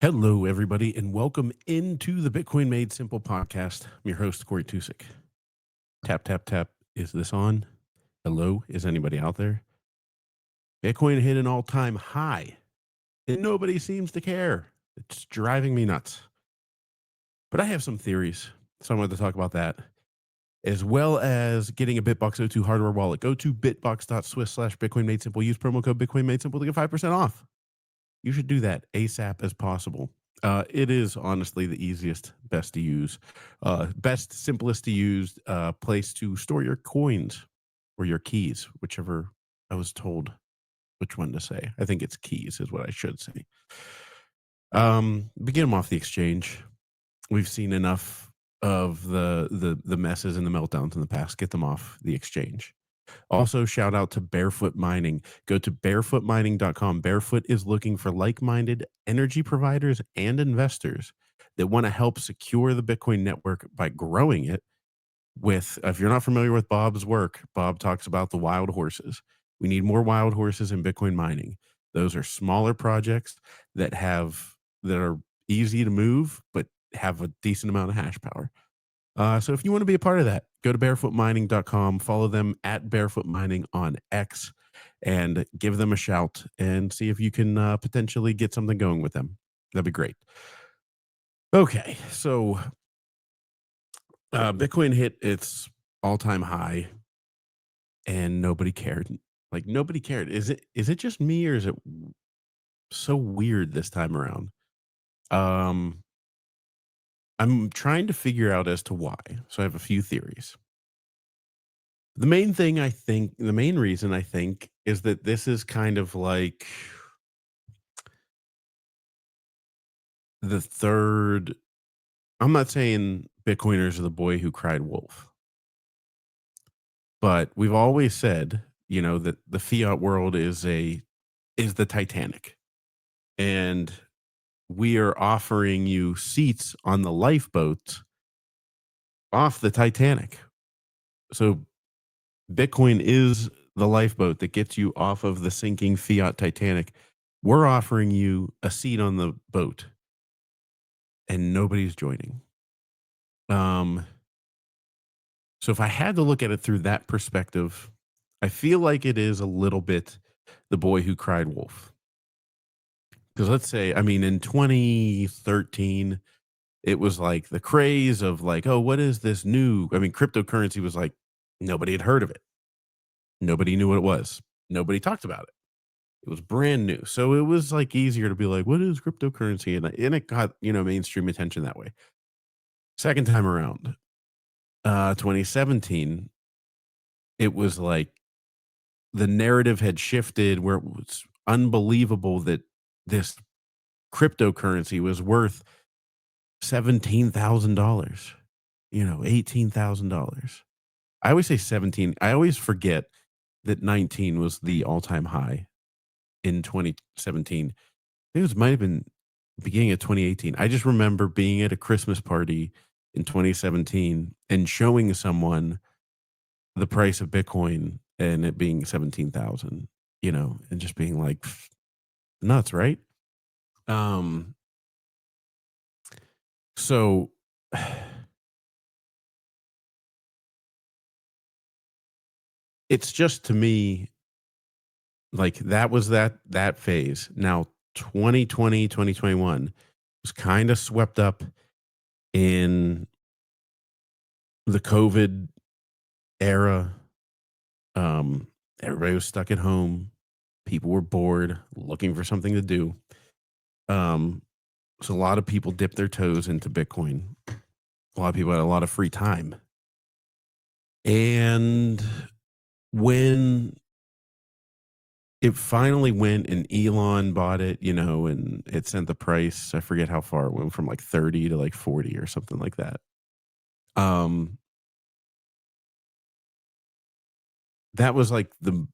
Hello, everybody, and welcome into the Bitcoin Made Simple podcast. I'm your host, Corey Tusick. Tap, tap, tap. Is this on? Hello? Is anybody out there? Bitcoin hit an all time high, and nobody seems to care. It's driving me nuts. But I have some theories, so I wanted to talk about that, as well as getting a BitBox02 hardware wallet. Go to bitbox.swiss/Bitcoin Made Simple. Use promo code Bitcoin Made Simple to get 5% off. You should do that ASAP as possible. It is honestly the easiest, best to use, simplest to use place to store your coins or your keys, whichever I was told which one to say. I think it's keys is what I should say. Begin them off the exchange. We've seen enough of the messes and the meltdowns in the past. Get them off the exchange. Also, shout out to Barefoot Mining. Go to barefootmining.com. Barefoot is looking for like-minded energy providers and investors that want to help secure the Bitcoin network by growing it with, if you're not familiar with Bob's work, Bob talks about the wild horses. We need more wild horses in Bitcoin mining. Those are smaller projects that are easy to move, but have a decent amount of hash power. So if you want to be a part of that, go to barefootmining.com, follow them at Barefoot Mining on X, and give them a shout and see if you can potentially get something going with them. That'd be great. Okay, so Bitcoin hit its all-time high, and nobody cared. Like, nobody cared. Is it just me, or is it so weird this time around? I'm trying to figure out as to why. So I have a few theories. The main reason I think is that this is kind of like the third. I'm not saying Bitcoiners are the boy who cried wolf, but we've always said, that the fiat world is the Titanic, and we are offering you seats on the lifeboat off the Titanic. So Bitcoin is the lifeboat that gets you off of the sinking fiat Titanic. We're offering you a seat on the boat, and nobody's joining. So if I had to look at it through that perspective, I feel like it is a little bit the boy who cried wolf. Because let's say, in 2013, it was like the craze of like, oh, what is this new? Cryptocurrency was like, nobody had heard of it. Nobody knew what it was. Nobody talked about it. It was brand new. So it was like easier to be like, what is cryptocurrency? And it got, mainstream attention that way. Second time around, 2017, it was like the narrative had shifted where it was unbelievable that this cryptocurrency was worth $17,000, $18,000. I always say 17. I always forget that 19 was the all-time high in 2017. I think it might have been beginning of 2018. I just remember being at a Christmas party in 2017 and showing someone the price of Bitcoin and it being 17,000, and just being like, nuts, right? So it's just, to me, like that was that phase. Now 2020, 2021 was kind of swept up in the COVID era. Everybody was stuck at home. People were bored, looking for something to do. So a lot of people dipped their toes into Bitcoin. A lot of people had a lot of free time. And when it finally went and Elon bought it, and it sent the price, I forget how far it went, from like 30 to like 40 or something like that. That was like the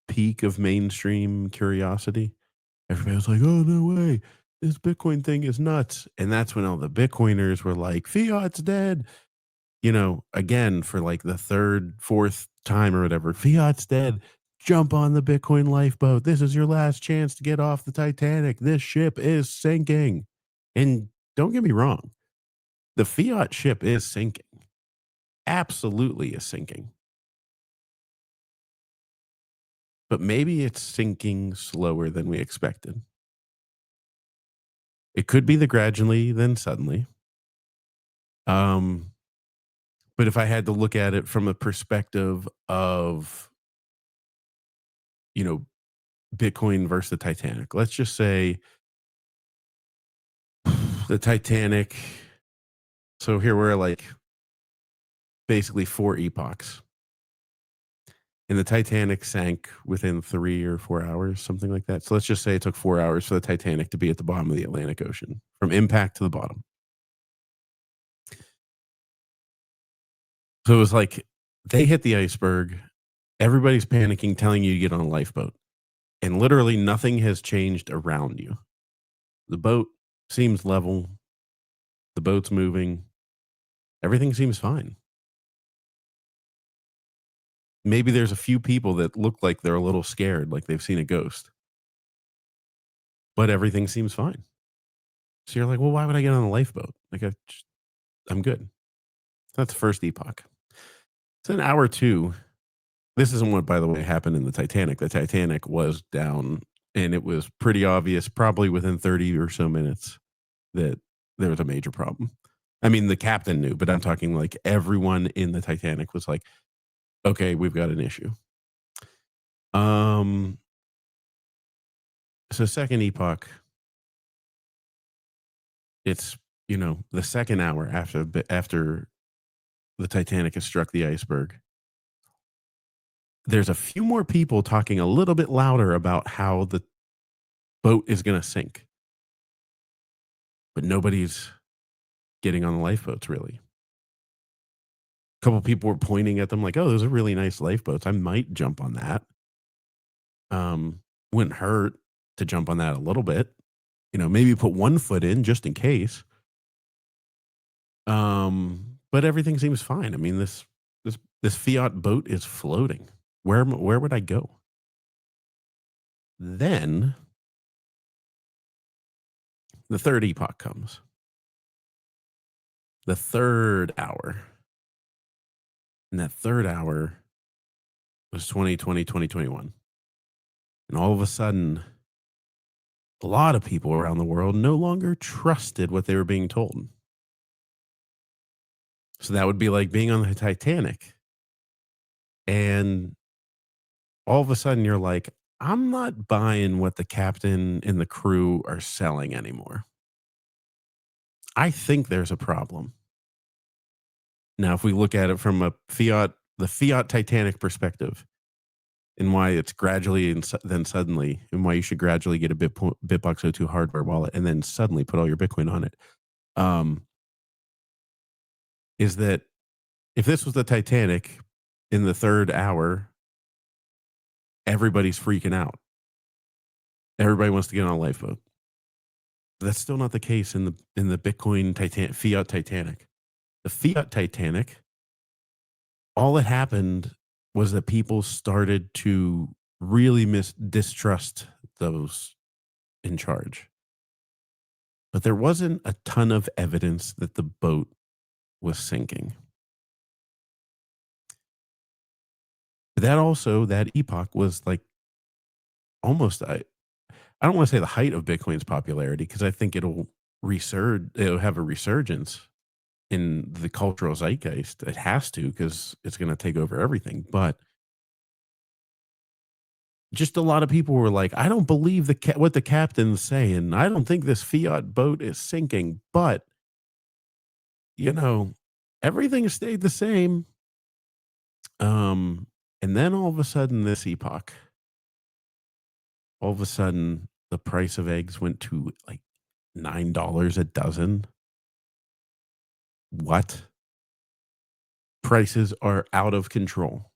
peak of mainstream curiosity. Everybody was like, oh, no way. This Bitcoin thing is nuts. And that's when all the Bitcoiners were like, fiat's dead. Again, for like the third, fourth time or whatever, fiat's dead. Jump on the Bitcoin lifeboat. This is your last chance to get off the Titanic. This ship is sinking. And don't get me wrong, the Fiat ship is sinking, absolutely is sinking, but maybe it's sinking slower than we expected. It could be the gradually, then suddenly. Um, but if I had to look at it from a perspective of, you know, Bitcoin versus the Titanic, let's just say the Titanic. So here we're like basically 4 epochs. And the Titanic sank within 3 or 4 hours, something like that. So let's just say it took 4 hours for the Titanic to be at the bottom of the Atlantic Ocean from impact to the bottom. So it was like they hit the iceberg. Everybody's panicking, telling you to get on a lifeboat. And literally nothing has changed around you. The boat seems level, the boat's moving, everything seems fine. Maybe there's a few people that look like they're a little scared, like they've seen a ghost, but everything seems fine. So you're like, well, why would I get on a lifeboat? Like, I'm good. That's the first epoch. It's an hour two. This isn't what, by the way, happened in the Titanic. The Titanic was down, and it was pretty obvious, probably within 30 or so minutes, that there was a major problem. I mean, the captain knew, but I'm talking like everyone in the Titanic was like, okay, we've got an issue. Um, so second epoch, it's the second hour after the Titanic has struck the iceberg. There's a few more people talking a little bit louder about how the boat is going to sink, but nobody's getting on the lifeboats really. A couple people were pointing at them like, "Oh, those are really nice lifeboats. I might jump on that. Um, wouldn't hurt to jump on that a little bit. Maybe put one foot in just in case." But everything seems fine. I mean, this Fiat boat is floating. Where would I go? Then the third epoch comes. The third hour. And that third hour was 2020, 2021. And all of a sudden, a lot of people around the world no longer trusted what they were being told. So that would be like being on the Titanic. And all of a sudden, you're like, I'm not buying what the captain and the crew are selling anymore. I think there's a problem. Now, if we look at it from the Fiat Titanic perspective, and why it's gradually and then suddenly, and why you should gradually get a Bitbox02 hardware wallet and then suddenly put all your Bitcoin on it, um, is that if this was the Titanic in the third hour, everybody's freaking out. Everybody wants to get on a lifeboat. That's still not the case in the Bitcoin Fiat Titanic. The Fiat Titanic, all that happened was that people started to really distrust those in charge. But there wasn't a ton of evidence that the boat was sinking. That epoch was like almost, I don't want to say the height of Bitcoin's popularity because I think it'll have a resurgence in the cultural zeitgeist. It has to because it's going to take over everything. But just a lot of people were like, I don't believe what the captain's saying. I don't think this Fiat boat is sinking. But, you know, everything stayed the same. And then all of a sudden, this epoch, all of a sudden, the price of eggs went to like $9 a dozen. What? Prices are out of control.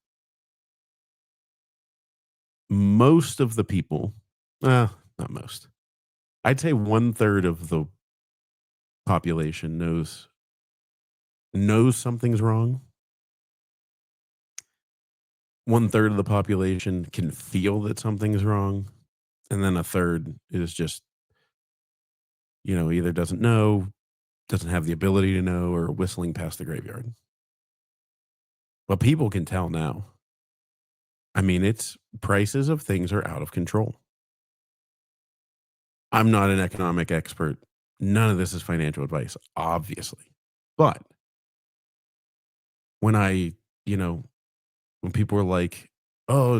Most of the people, not most. I'd say one third of the population knows something's wrong. One third of the population can feel that something's wrong, and then a third is just Either doesn't know, doesn't have the ability to know, or whistling past the graveyard. But people can tell now. I mean, it's prices of things are out of control. I'm not an economic expert. None of this is financial advice, obviously. But when I, you know, when people are like, oh,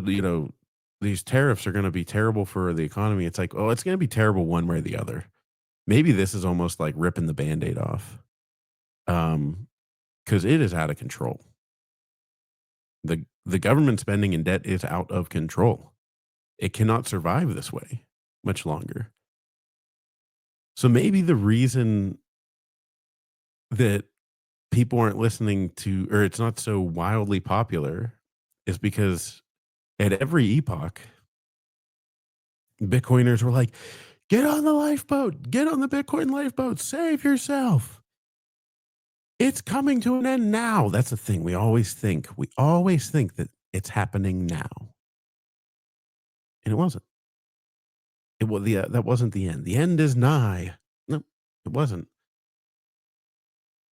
these tariffs are going to be terrible for the economy, it's like, oh, it's going to be terrible one way or the other. Maybe this is almost like ripping the band aid off. Because it is out of control. The government spending and debt is out of control. It cannot survive this way much longer. So maybe the reason that people aren't listening to, or it's not so wildly popular, is because at every epoch, Bitcoiners were like, get on the lifeboat, get on the Bitcoin lifeboat, save yourself. It's coming to an end now. That's the thing. We always think. We always think that it's happening now. And it wasn't. That wasn't the end. The end is nigh. No, it wasn't.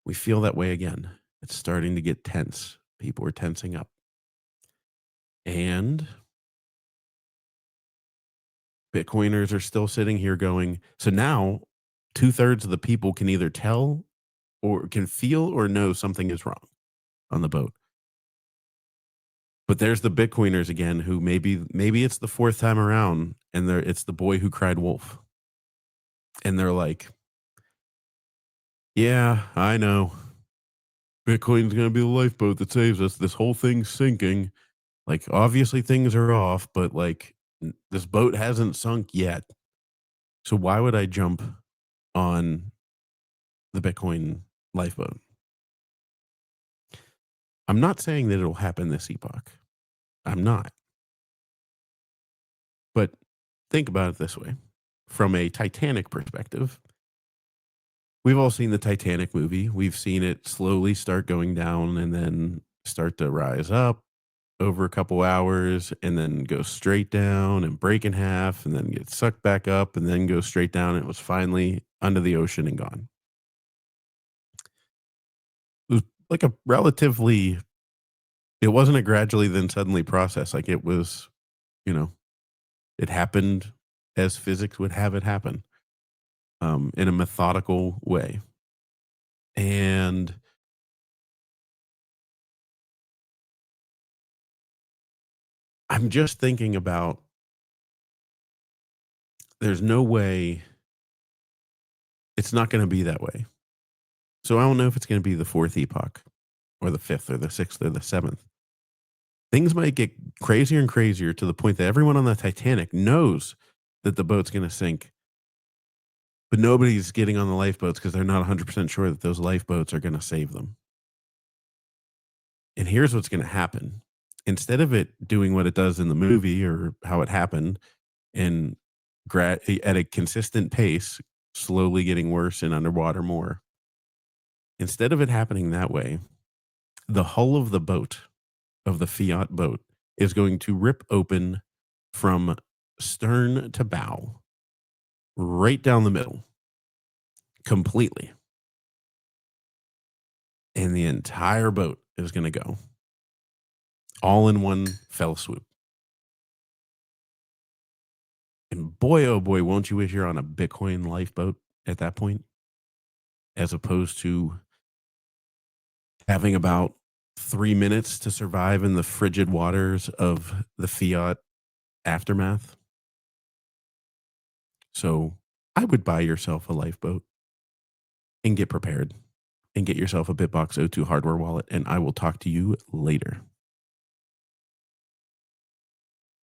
We feel that way again. It's starting to get tense. People are tensing up. And Bitcoiners are still sitting here going, so now 2/3 of the people can either tell or can feel or know something is wrong on the boat. But there's the Bitcoiners again who maybe it's the fourth time around and it's the boy who cried wolf. And they're like, yeah, I know. Bitcoin's going to be the lifeboat that saves us. This whole thing's sinking. Like, obviously things are off, but like this boat hasn't sunk yet. So why would I jump on the Bitcoin lifeboat? I'm not saying that it'll happen this epoch. I'm not. But think about it this way. From a Titanic perspective, we've all seen the Titanic movie. We've seen it slowly start going down and then start to rise up over a couple hours and then go straight down and break in half and then get sucked back up and then go straight down. It was finally under the ocean and gone. It was like it wasn't a gradually then suddenly process. Like it was, you know, it happened as physics would have it happen, in a methodical way. And I'm just thinking about there's no way it's not going to be that way. So I don't know if it's going to be the fourth epoch or the fifth or the sixth or the seventh. Things might get crazier and crazier to the point that everyone on the Titanic knows that the boat's going to sink, but nobody's getting on the lifeboats because they're not 100% sure that those lifeboats are going to save them. And here's what's going to happen. Instead of it doing what it does in the movie or how it happened and at a consistent pace, slowly getting worse and underwater more, instead of it happening that way, the hull of the boat, of the Fiat boat, is going to rip open from stern to bow, right down the middle, completely. And the entire boat is going to go all in one fell swoop. And boy, oh boy, won't you wish you're on a Bitcoin lifeboat at that point, as opposed to having about 3 minutes to survive in the frigid waters of the Fiat aftermath. So I would buy yourself a lifeboat and get prepared and get yourself a BitBox O2 hardware wallet. And I will talk to you later.